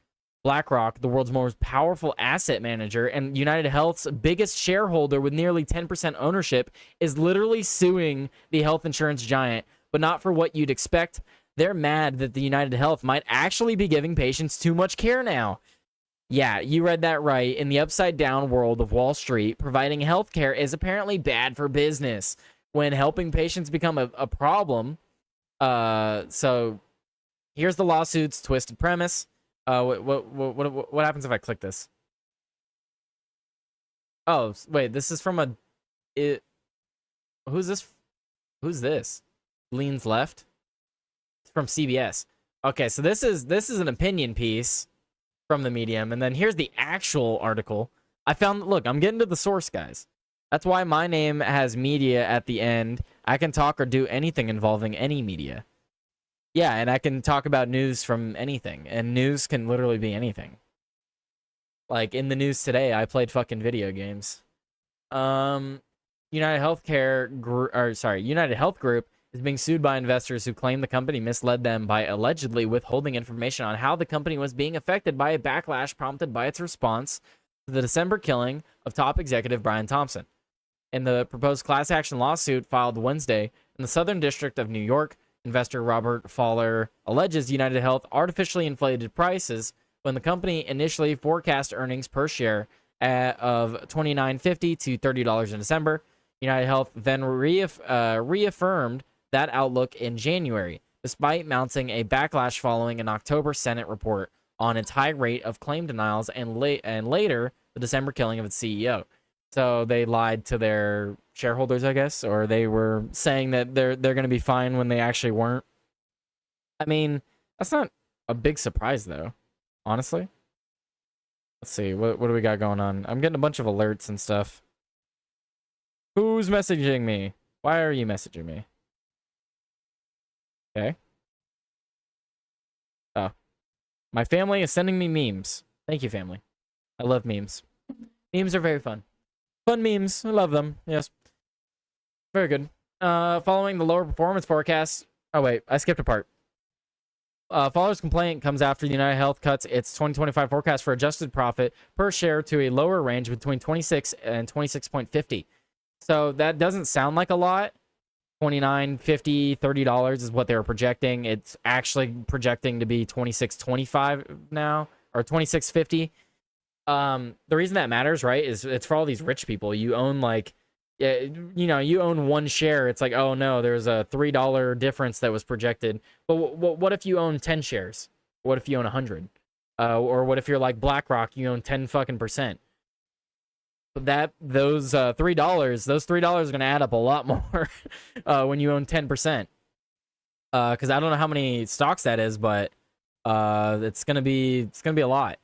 BlackRock, the world's most powerful asset manager and United Health's biggest shareholder with nearly 10% ownership, is literally suing the health insurance giant, but not for what you'd expect. They're mad that the United Health might actually be giving patients too much care now. Yeah, you read that right. In the upside-down world of Wall Street, providing healthcare is apparently bad for business when helping patients become a problem. So here's the lawsuit's twisted premise. What happens if I click this? Oh, wait, this is from who's this? Who's this? Leans left. It's from CBS. Okay, so this is an opinion piece from the Medium, and then here's the actual article. Look, I'm getting to the source, guys. That's why my name has media at the end. I can talk or do anything involving any media. Yeah, and I can talk about news from anything, and news can literally be anything. Like, in the news today, I played fucking video games. United Health Group is being sued by investors who claim the company misled them by allegedly withholding information on how the company was being affected by a backlash prompted by its response to the December killing of top executive Brian Thompson. In the proposed class action lawsuit filed Wednesday in the Southern District of New York, investor Robert Fowler alleges United Health artificially inflated prices when the company initially forecast earnings per share of $29.50 to $30 in December. United Health then reaffirmed that outlook in January, despite mounting a backlash following an October Senate report on its high rate of claim denials and later the December killing of its CEO. So they lied to their shareholders, I guess, or they were saying that they're going to be fine when they actually weren't. I mean, that's not a big surprise, though, honestly. Let's see, what do we got going on? I'm getting a bunch of alerts and stuff. Who's messaging me? Why are you messaging me? Okay. Oh. My family is sending me memes. Thank you, family. I love memes. Memes are very fun. Fun memes. I love them. Yes. Very good. Following the lower performance forecast. Oh, wait. I skipped a part. Fowler's complaint comes after United Health cuts its 2025 forecast for adjusted profit per share to a lower range between 26 and 26.50. So that doesn't sound like a lot. $29.50, $30 is what they were projecting. It's actually projecting to be $26.25 now, or $26.50. The reason that matters, right, is it's for all these rich people. You own you own one share. It's like, oh no, there's a $3 difference that was projected. But what if you own 10 shares? What if you own 100? Or what if you're like BlackRock, you own 10 fucking %? Those $3 are gonna add up a lot more when you own 10%. Because I don't know how many stocks that is, but it's gonna be a lot.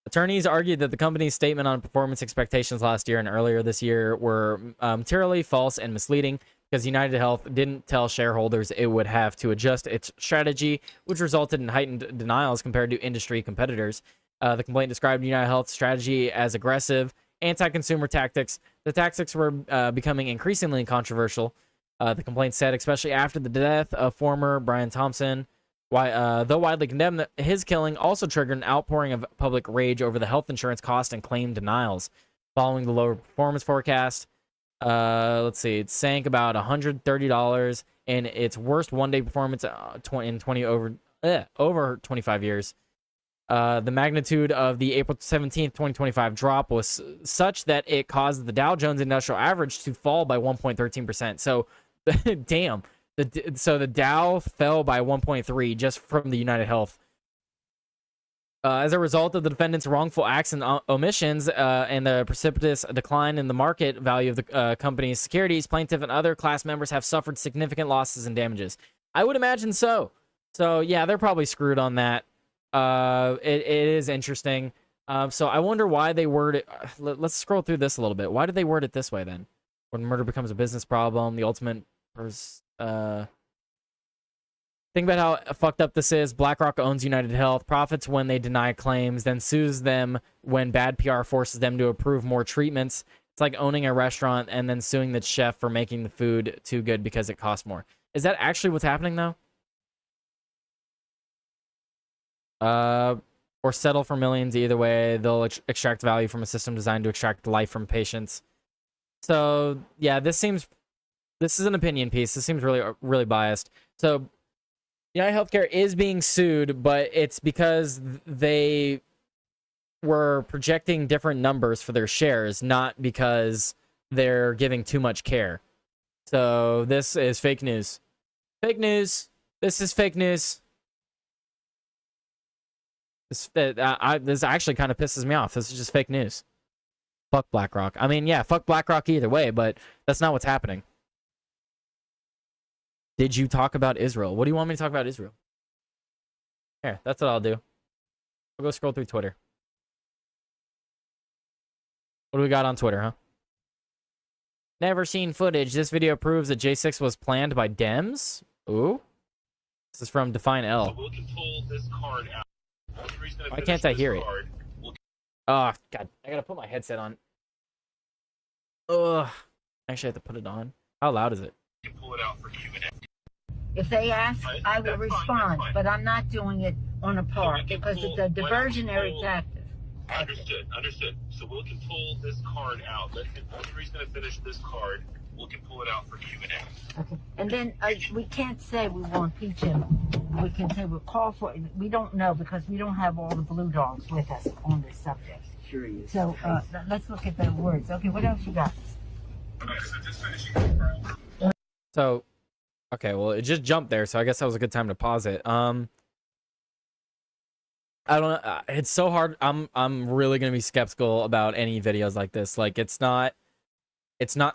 Attorneys argued that the company's statement on performance expectations last year and earlier this year were materially false and misleading because United Health didn't tell shareholders it would have to adjust its strategy, which resulted in heightened denials compared to industry competitors. The complaint described United Health's strategy as aggressive anti-consumer tactics. The tactics were becoming increasingly controversial. The complaint said, especially after the death of former Brian Thompson. Though widely condemned, his killing also triggered an outpouring of public rage over the health insurance cost and claim denials. Following the lower performance forecast, let's see, it sank about $130 in its worst one-day performance in over 25 years. The magnitude of the April 17th, 2025 drop was such that it caused the Dow Jones Industrial Average to fall by 1.13%. So, damn. So the Dow fell by 1.3 just from the United Health. As a result of the defendant's wrongful acts and omissions and the precipitous decline in the market value of the company's securities, plaintiff and other class members have suffered significant losses and damages. I would imagine so. So, yeah, they're probably screwed on that. It is interesting. So I wonder why they word it. Let's scroll through this a little bit. Why did they word it this way then? When murder becomes a business problem, the ultimate... Think about how fucked up this is. BlackRock owns United Health, profits when they deny claims, then sues them when bad PR forces them to approve more treatments. It's like owning a restaurant and then suing the chef for making the food too good because it costs more. Is that actually what's happening, though? Or settle for millions. Either way, they'll extract value from a system designed to extract life from patients. So, yeah, this is an opinion piece. This seems really biased. So, United Healthcare is being sued, but it's because they were projecting different numbers for their shares, not because they're giving too much care. So, this is fake news. Fake news. This is fake news. This actually kind of pisses me off. This is just fake news. Fuck BlackRock. I mean, yeah, fuck BlackRock either way, but that's not what's happening. Did you talk about Israel? What do you want me to talk about Israel? Here, that's what I'll do. I'll go scroll through Twitter. What do we got on Twitter, huh? Never seen footage. This video proves that J6 was planned by Dems. Ooh. This is from Define L. We can pull this card out. Why can't I hear it? Oh, God. I gotta put my headset on. Ugh. Actually, I have to put it on. How loud is it? You can pull it out for Q&A. If they ask, I will respond, but I'm not doing it on a park because it's a diversionary tactic. Understood. So we can pull this card out. Henry's going to finish this card. We can pull it out for Q&A. Okay. And then we can't say we will impeach him. We can say we'll call for it. We don't know because we don't have all the blue dogs with us on this subject. Curious. So let's look at the words. Okay, what else you got? Okay, so just finishing this card. So, okay, well, it just jumped there, so I guess that was a good time to pause it. I don't know. It's so hard. I'm really gonna be skeptical about any videos like this. Like, it's not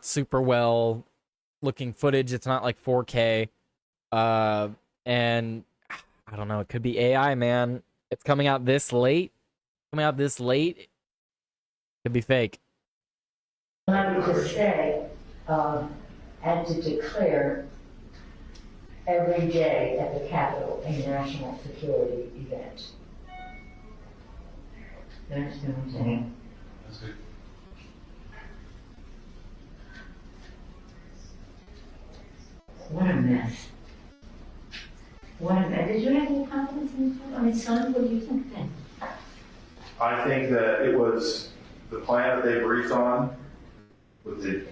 super well looking footage. It's not like 4K. And I don't know. It could be AI, man. It's coming out this late. It could be fake. I would just say, and to declare every day at the Capitol a national security event. You understand what I'm saying? That's good. What a mess. What a mess. Did you have any confidence in this? I mean, son, what do you think then? I think that it was the plan that they briefed on with the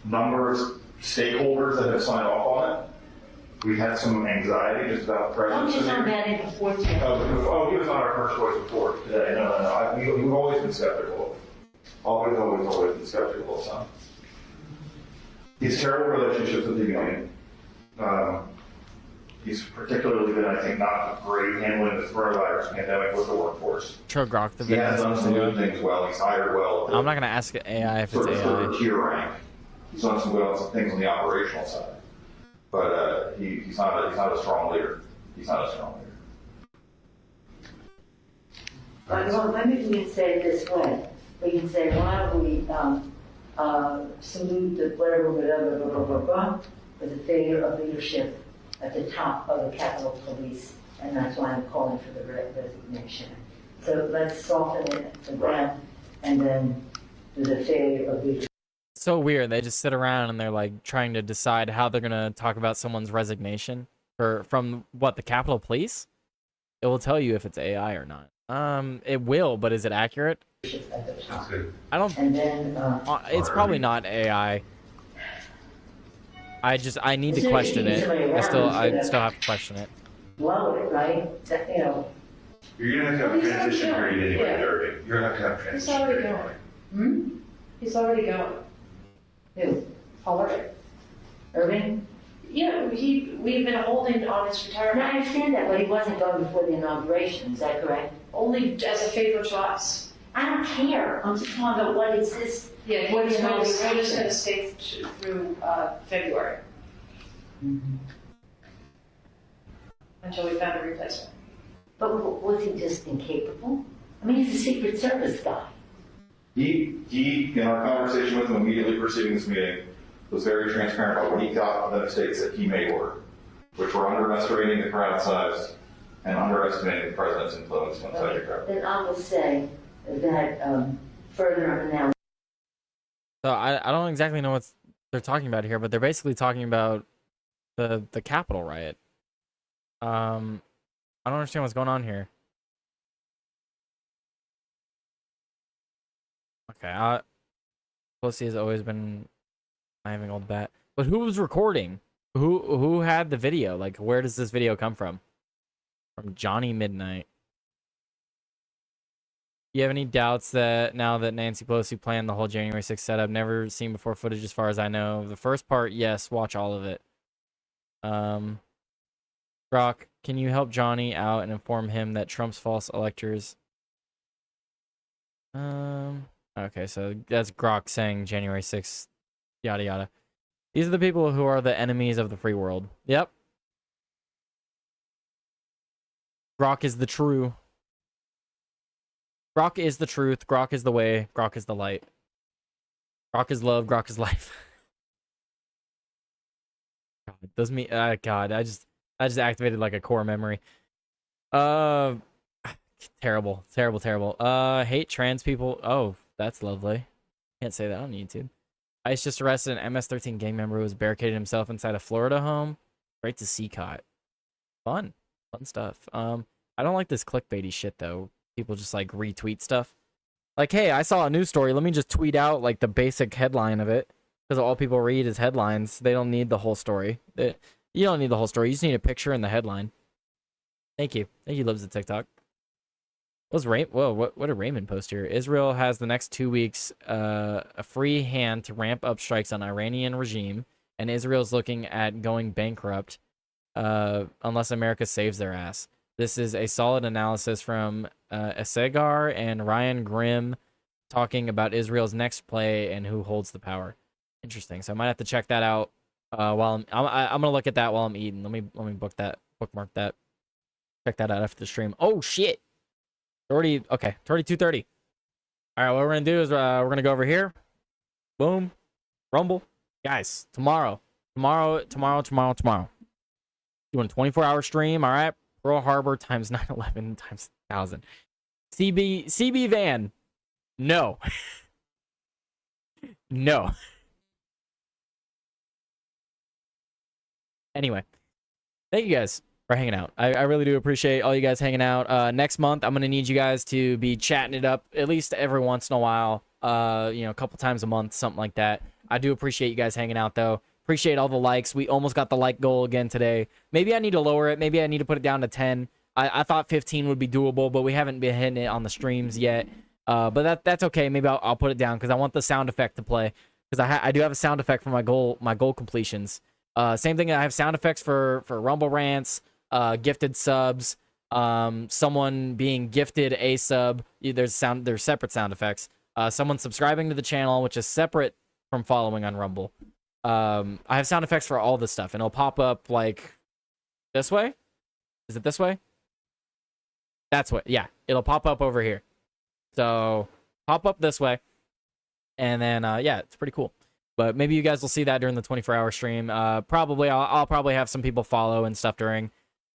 number of stakeholders that have signed off on it. We had some anxiety just about the presence. Don't you sound bad in before today? He was not our first voice before today. No. We've always been skeptical. We've always been skeptical of some. He's terrible relationships with the union. He's particularly been, I think, not great handling the coronavirus pandemic with the workforce. Grok, the He has done some good things well. He's hired well. I'm not gonna ask AI if it's sort of AI. third tier rank. He's done some things on the operational side, but he's not a strong leader. Well, maybe we can say it this way. We can say, why don't we salute the whatever, with the failure of leadership at the top of the Capitol Police, and that's why I'm calling for the resignation. So let's soften it to them, and then to the failure of the So weird. They just sit around and they're like trying to decide how they're gonna talk about someone's resignation from what, the Capitol Police? It will tell you if it's AI or not. It will, but is it accurate? at the top. I don't. And then, It's probably not AI. I need to As soon as question you get it. somebody I around still who's gonna- have to question it. blow it, right? That, you know, You're gonna have to have a transition period anyway, Derby. You're gonna have to have a He's transition already period. going. He's already going. who? Pollard? Irving? Yeah, we've been holding on his No, I retirement understand that, but he wasn't going before the inauguration, is that correct? only as a favor to us. I don't care, I'm just talking about what is this? Yeah, What he's is going this? to stay through February until we find a replacement. But was he just incapable? I mean, he's a Secret Service guy. He, in our conversation with him immediately preceding this meeting, was very transparent about what he thought of the mistakes that he made were, which were underestimating the crowd size and underestimating the president's influence inside the crowd. Then I will say that further on now, So I don't exactly know what they're talking about here, but they're basically talking about the Capitol riot. I don't understand what's going on here. Okay, Pelosi has always been having all that, but who was recording? Who had the video? Like, where does this video come from? From Johnny Midnight. You have any doubts that now that Nancy Pelosi planned the whole January 6th setup, never seen before footage as far as I know? The first part, yes, watch all of it. Brock, can you help Johnny out and inform him that Trump's false electors? Okay, so that's Grok saying January 6th, yada yada. These are the people who are the enemies of the free world. Yep. Grok is the true. Grok is the truth. Grok is the way. Grok is the light. Grok is love. Grok is life. God, does me. God, I just activated like a core memory. Terrible. Hate trans people. Oh, that's lovely. Can't say that on YouTube. ICE just arrested an MS-13 gang member who was barricaded himself inside a Florida home. Right to CCOT. Fun stuff. I don't like this clickbaity shit though. People just like retweet stuff. Like, hey, I saw a news story. Let me just tweet out like the basic headline of it, because all people read is headlines. They don't need the whole story. You don't need the whole story. You just need a picture and the headline. Thank you, Lives of TikTok. What did Raymond post here? Israel has the next 2 weeks a free hand to ramp up strikes on Iranian regime, and Israel's looking at going bankrupt unless America saves their ass. This is a solid analysis from Esegar and Ryan Grimm talking about Israel's next play and who holds the power. Interesting. So I might have to check that out while I'm gonna look at that while I'm eating. Let me bookmark that. Check that out after the stream. Oh shit! It's already 2:30. All right, what we're gonna do is we're gonna go over here. Boom, Rumble, guys. Tomorrow. Doing a 24-hour stream. All right. Pearl Harbor times 9/11 times 1,000. CB van. No. No. Anyway, thank you guys for hanging out. I really do appreciate all you guys hanging out. Next month, I'm going to need you guys to be chatting it up at least every once in a while. A couple times a month, something like that. I do appreciate you guys hanging out, though. Appreciate all the likes. We almost got the like goal again today. Maybe I need to lower it. Maybe I need to put it down to 10. I thought 15 would be doable, but we haven't been hitting it on the streams yet. But that's okay. Maybe I'll put it down because I want the sound effect to play. Because I do have a sound effect for my goal completions. Same thing. I have sound effects for Rumble rants, gifted subs, someone being gifted a sub. There's separate sound effects. Someone subscribing to the channel, which is separate from following on Rumble. I have sound effects for all this stuff, and it'll pop up like this way. Is it this way? That's what. Yeah, it'll pop up over here. So pop up this way, and then yeah, it's pretty cool. But maybe you guys will see that during the 24-hour stream. Probably I'll probably have some people follow and stuff during.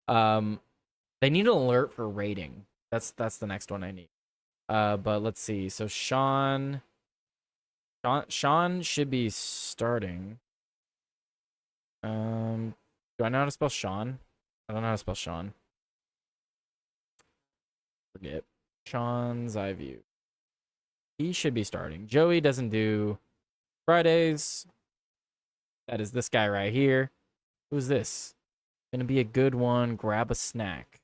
They need an alert for rating. That's the next one I need. But let's see. So Sean Sean should be starting. Do I know how to spell Sean? I don't know how to spell Sean. Forget. Sean's eye view. He should be starting. Joey doesn't do Fridays. That is this guy right here. Who's this? Gonna be a good one. Grab a snack.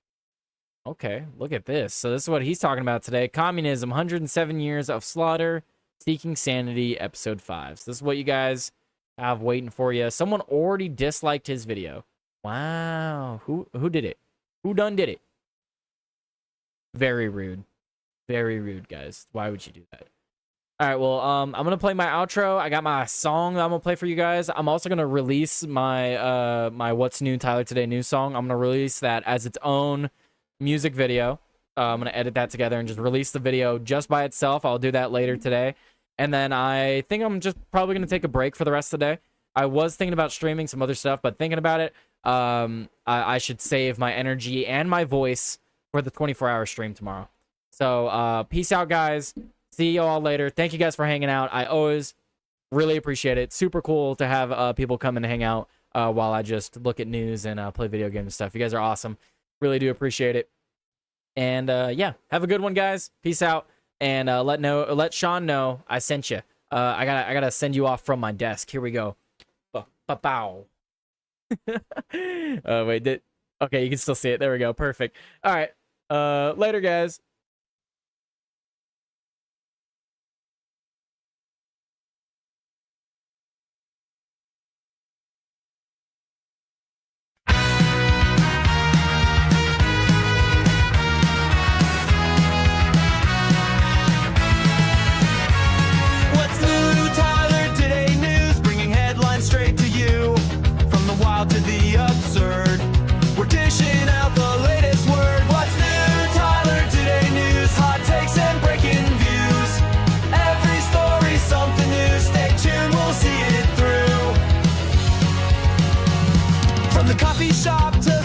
Okay, look at this. So this is what he's talking about today. Communism, 107 years of slaughter, seeking sanity, episode 5. So this is what you guys have waiting for you. Someone already disliked his video. Wow. Who did it? Who done did it? Very rude. Very rude, guys. Why would you do that? All right, well, I'm going to play my outro. I got my song that I'm going to play for you guys. I'm also going to release my my What's New Tyler Today news song. I'm going to release that as its own music video. I'm going to edit that together and just release the video just by itself. I'll do that later today. And then I think I'm just probably going to take a break for the rest of the day. I was thinking about streaming some other stuff, but thinking about it, I should save my energy and my voice for the 24-hour stream tomorrow. So peace out, guys. See you all later. Thank you guys for hanging out. I always really appreciate it. Super cool to have people come and hang out while I just look at news and play video games and stuff. You guys are awesome. Really do appreciate it. And yeah, have a good one, guys. Peace out. And let Sean know I sent you. I gotta send you off from my desk. Here we go. Bow. Wait, okay, you can still see it. There we go. Perfect. All right. Later, guys. What's new, Tyler Today News, bringing headlines straight to you. From the wild to the absurd, we're dishing out the latest word. What's new, Tyler Today News, hot takes and breaking views. Every story, something new, stay tuned, we'll see it through. From the coffee shop to